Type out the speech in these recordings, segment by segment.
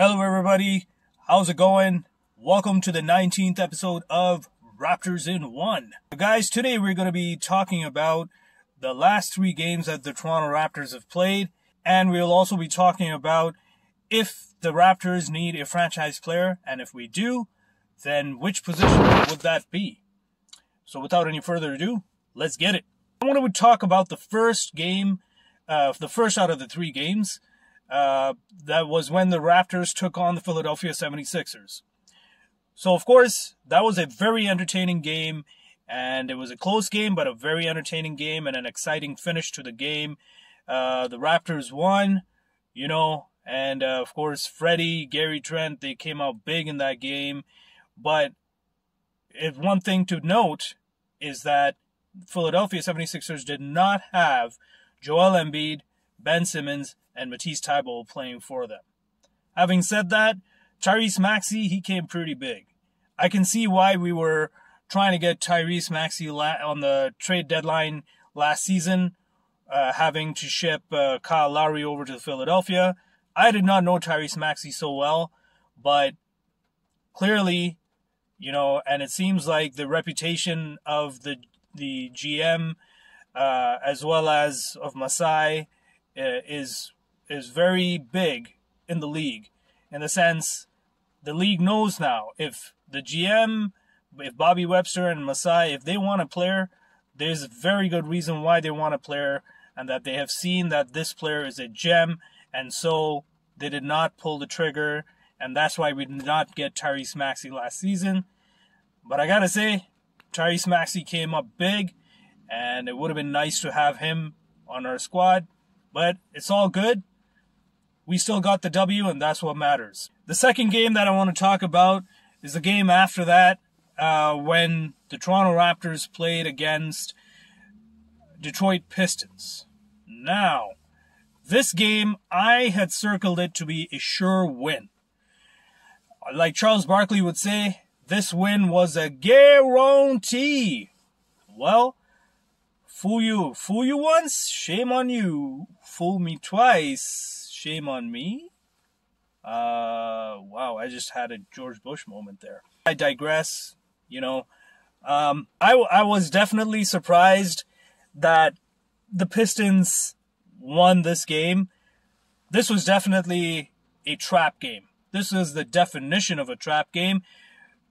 Hello everybody, how's it going? Welcome to the 19th episode of Raptors in 1. Guys, today we're going to be talking about the last 3 games that the Toronto Raptors have played, and we'll also be talking about if the Raptors need a franchise player, and if we do, then which position would that be? So without any further ado, let's get it. I want to talk about the first game, the first out of the 3 games. That was when the Raptors took on the Philadelphia 76ers. So, of course, that was a very entertaining game, and it was a close game, but a very entertaining game and an exciting finish to the game. The Raptors won, and, of course, Freddie, Gary Trent, they came out big in that game. But one thing to note is that Philadelphia 76ers did not have Joel Embiid, Ben Simmons, and Matisse Thybulle playing for them. Having said that, Tyrese Maxey, he came pretty big. I can see why we were trying to get Tyrese Maxey on the trade deadline last season, having to ship Kyle Lowry over to Philadelphia. I did not know Tyrese Maxey so well, but clearly, and it seems like the reputation of the GM, as well as of Masai, is very big in the league, in the sense the league knows now if the GM, if Bobby Webster and Masai, if they want a player, there's a very good reason why they want a player, and that they have seen that this player is a gem, and so they did not pull the trigger, and that's why we did not get Tyrese Maxey last season. But I gotta say, Tyrese Maxey came up big, and it would have been nice to have him on our squad, but it's all good. We still got the W, and that's what matters. The second game that I want to talk about is the game after that, when the Toronto Raptors played against Detroit Pistons. Now, this game, I had circled it to be a sure win. Like Charles Barkley would say, this win was a guarantee. Well, fool you once, shame on you. Fool me twice, shame on me. Wow, I just had a George Bush moment there. I digress, I was definitely surprised that the Pistons won this game. This was definitely a trap game. This was the definition of a trap game,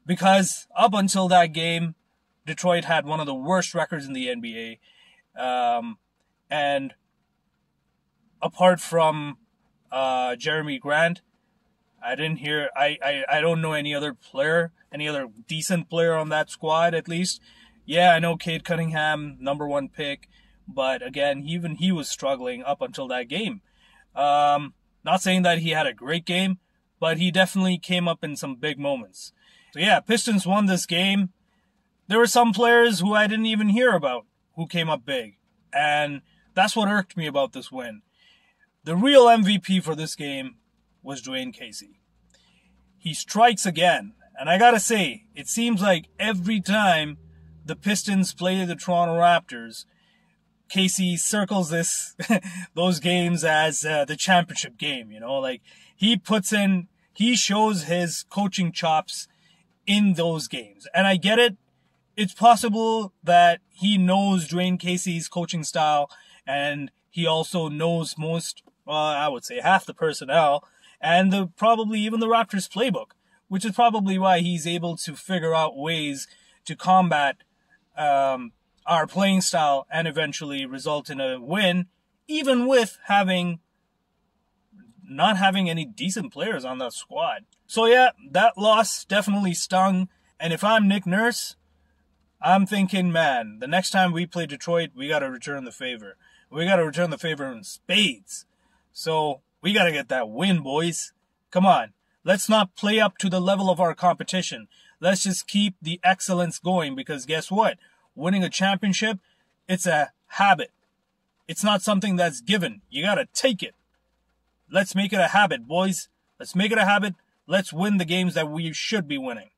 because up until that game, Detroit had one of the worst records in the NBA. And apart from Jeremy Grant, I don't know any other player, any other decent player on that squad, at least. Yeah, I know Cade Cunningham, #1 pick, but again, even he was struggling up until that game. Not saying that he had a great game, but he definitely came up in some big moments. So yeah, Pistons won this game. There were some players who I didn't even hear about who came up big, and that's what irked me about this win. The real MVP for this game was Dwayne Casey. He strikes again, and I gotta say, it seems like every time the Pistons play the Toronto Raptors, Casey circles those games as the championship game, like he shows his coaching chops in those games. And I get it. It's possible that he knows Dwayne Casey's coaching style, and he also knows I would say half the personnel, and probably even the Raptors playbook, which is probably why he's able to figure out ways to combat our playing style and eventually result in a win, even with not having any decent players on that squad. So yeah, that loss definitely stung, and if I'm Nick Nurse, I'm thinking, man, the next time we play Detroit, we got to return the favor. We got to return the favor in spades. So we got to get that win, boys. Come on. Let's not play up to the level of our competition. Let's just keep the excellence going, because guess what? Winning a championship, it's a habit. It's not something that's given. You got to take it. Let's make it a habit, boys. Let's make it a habit. Let's win the games that we should be winning.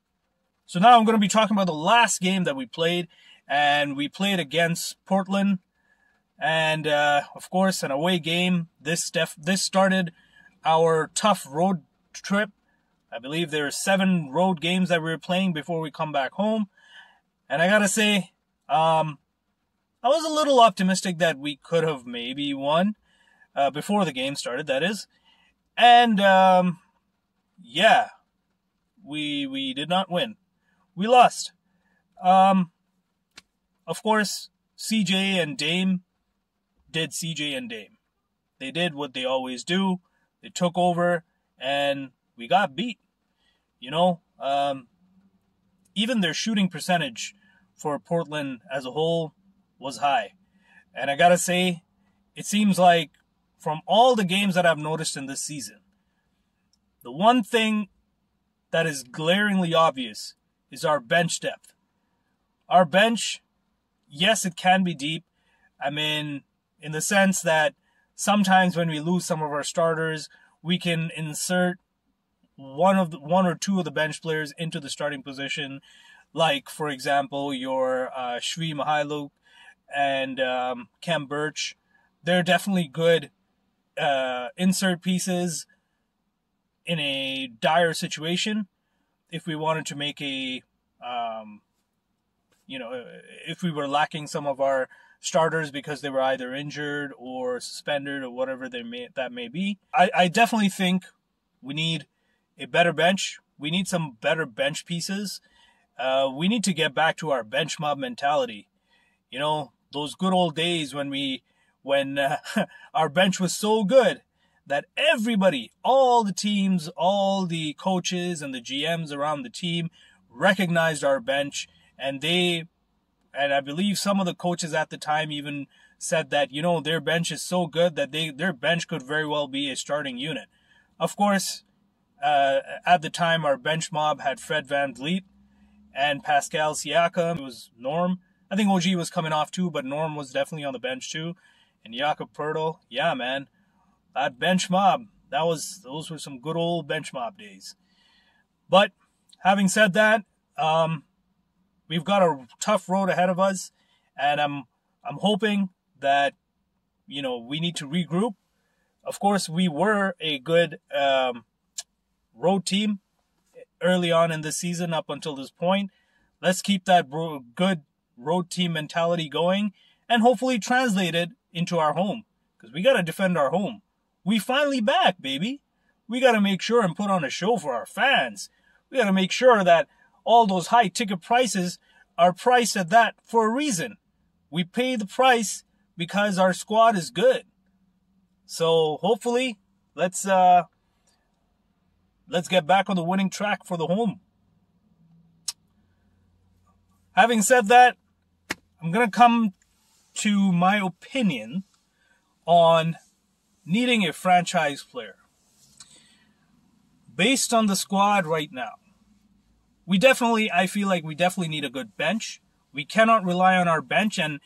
So now I'm going to be talking about the last game that we played, and we played against Portland. And, of course, an away game. This started our tough road trip. I believe there are 7 road games that we were playing before we come back home. And I gotta say, I was a little optimistic that we could have maybe won before the game started, that is. And, yeah, we did not win. We lost. Of course, CJ and Dame did CJ and Dame. They did what they always do. They took over, and we got beat. You know, even their shooting percentage for Portland as a whole was high. And I gotta say, it seems like from all the games that I've noticed in this season, the one thing that is glaringly obvious is our bench depth. Our bench, yes, it can be deep. I mean, in the sense that sometimes when we lose some of our starters, we can insert one or two of the bench players into the starting position, like, for example, your Shvi Mihailuk and Kem Birch. They're definitely good insert pieces in a dire situation. If we wanted to make a, if we were lacking some of our starters because they were either injured or suspended or whatever that may be. I definitely think we need a better bench. We need some better bench pieces. We need to get back to our bench mob mentality. You know, those good old days when our bench was so good that everybody, all the teams, all the coaches and the GMs around the team recognized our bench, and I believe some of the coaches at the time even said that, you know, their bench is so good that their bench could very well be a starting unit. Of course, at the time, our bench mob had Fred VanVleet and Pascal Siakam. It was Norm. I think OG was coming off too, but Norm was definitely on the bench too. And Jakob Poeltl. Yeah, man. That bench mob, those were some good old bench mob days. But having said that, we've got a tough road ahead of us, and I'm hoping that, you know, we need to regroup. Of course, we were a good road team early on in the season up until this point. Let's keep that good road team mentality going and hopefully translate it into our home, because we got to defend our home. We finally back, baby. We got to make sure and put on a show for our fans. We got to make sure that all those high ticket prices are priced at that for a reason. We pay the price because our squad is good. So hopefully, let's get back on the winning track for the home. Having said that, I'm going to come to my opinion on needing a franchise player. Based on the squad right now, I feel like we definitely need a good bench. We cannot rely on our bench, and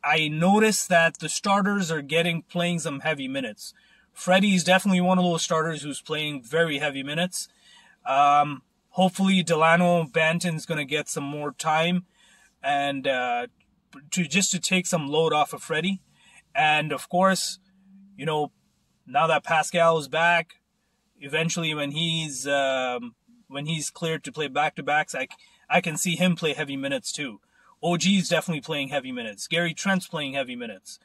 I noticed that the starters are playing some heavy minutes. Freddie's definitely one of those starters who's playing very heavy minutes. Hopefully Delano Banton's going to get some more time and to take some load off of Freddie. And of course, you know, now that Pascal is back, eventually when he's cleared to play back-to-backs, I can see him play heavy minutes too. OG's definitely playing heavy minutes. Gary Trent's playing heavy minutes.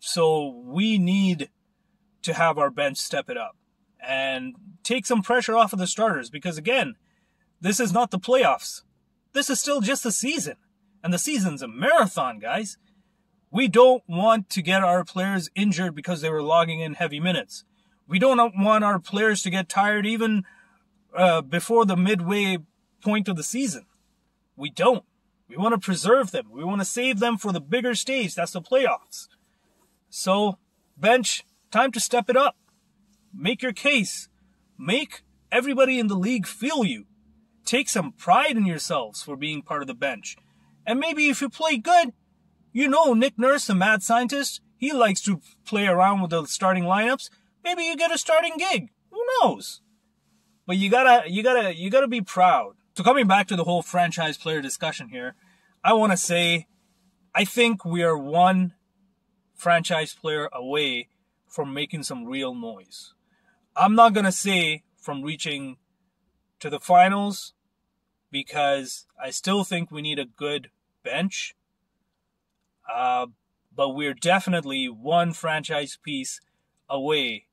So we need to have our bench step it up and take some pressure off of the starters, because again, this is not the playoffs. This is still just the season, and the season's a marathon, guys. We don't want to get our players injured because they were logging in heavy minutes. We don't want our players to get tired even before the midway point of the season. We don't. We want to preserve them. We want to save them for the bigger stage. That's the playoffs. So, bench, time to step it up. Make your case. Make everybody in the league feel you. Take some pride in yourselves for being part of the bench. And maybe if you play good, you know Nick Nurse, the mad scientist, he likes to play around with the starting lineups. Maybe you get a starting gig. Who knows? But you gotta be proud. So coming back to the whole franchise player discussion here, I want to say, I think we are one franchise player away from making some real noise. I'm not going to say from reaching to the finals because I still think we need a good bench. But we're definitely one franchise piece away,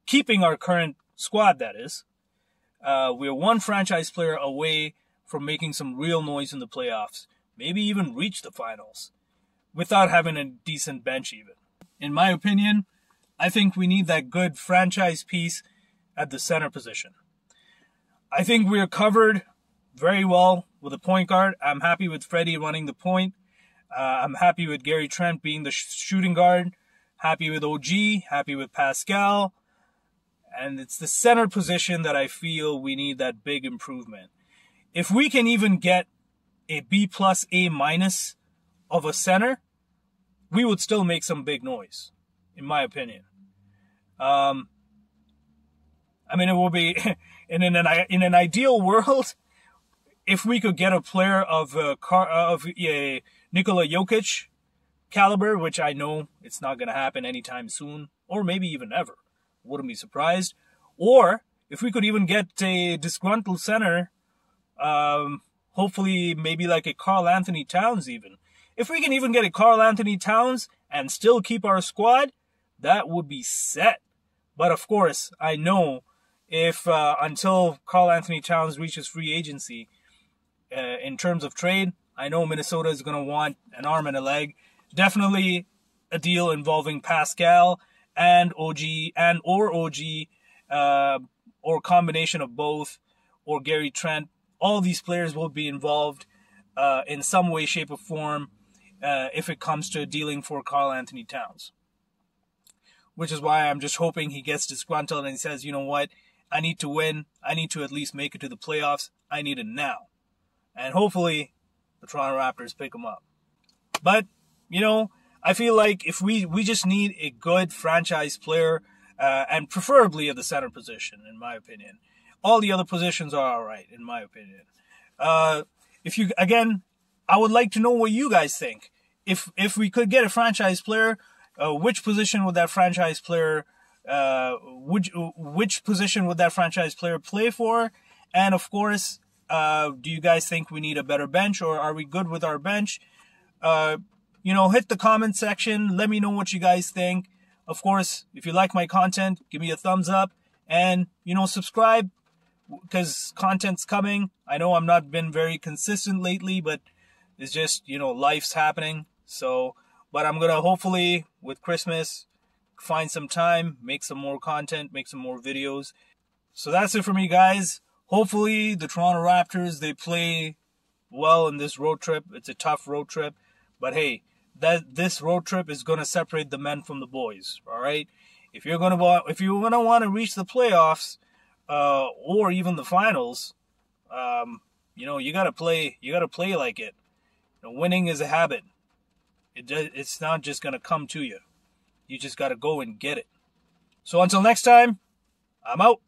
keeping our current squad, that is. We're one franchise player away from making some real noise in the playoffs, maybe even reach the finals, without having a decent bench even. In my opinion, I think we need that good franchise piece at the center position. I think we're covered very well with a point guard. I'm happy with Freddie running the point. I'm happy with Gary Trent being the shooting guard. Happy with OG. Happy with Pascal. And it's the center position that I feel we need that big improvement. If we can even get a B+, A- of a center, we would still make some big noise, in my opinion. I mean, it will be in an ideal world if we could get a player of Nikola Jokic caliber, which I know it's not going to happen anytime soon, or maybe even ever. Wouldn't be surprised. Or if we could even get a disgruntled center, hopefully maybe like a Karl Anthony Towns even. If we can even get a Karl Anthony Towns and still keep our squad, that would be set. But of course, I know if until Karl Anthony Towns reaches free agency, in terms of trade, I know Minnesota is going to want an arm and a leg. Definitely a deal involving Pascal and OG or combination of both, or Gary Trent. All these players will be involved in some way, shape, or form if it comes to dealing for Karl Anthony Towns. Which is why I'm just hoping he gets disgruntled and he says, you know what, I need to win. I need to at least make it to the playoffs. I need it now. And hopefully the Toronto Raptors pick him up. But, you know, I feel like if we just need a good franchise player, and preferably at the center position, in my opinion. All the other positions are all right, in my opinion. I would like to know what you guys think. If we could get a franchise player, which position would that franchise player, which position would that franchise player play for? And of course, do you guys think we need a better bench, or are we good with our bench? Hit the comment section. Let me know what you guys think. Of course, if you like my content, give me a thumbs up and, subscribe because content's coming. I know I'm not been very consistent lately, but it's just, life's happening. So, but I'm going to hopefully with Christmas find some time, make some more content, make some more videos. So that's it for me, guys. Hopefully the Toronto Raptors, they play well in this road trip. It's a tough road trip, but hey, this road trip is going to separate the men from the boys. All right. If you're going to want to reach the playoffs, or even the finals, you got to play like it. Winning is a habit. It's not just going to come to you. You just got to go and get it. So until next time, I'm out.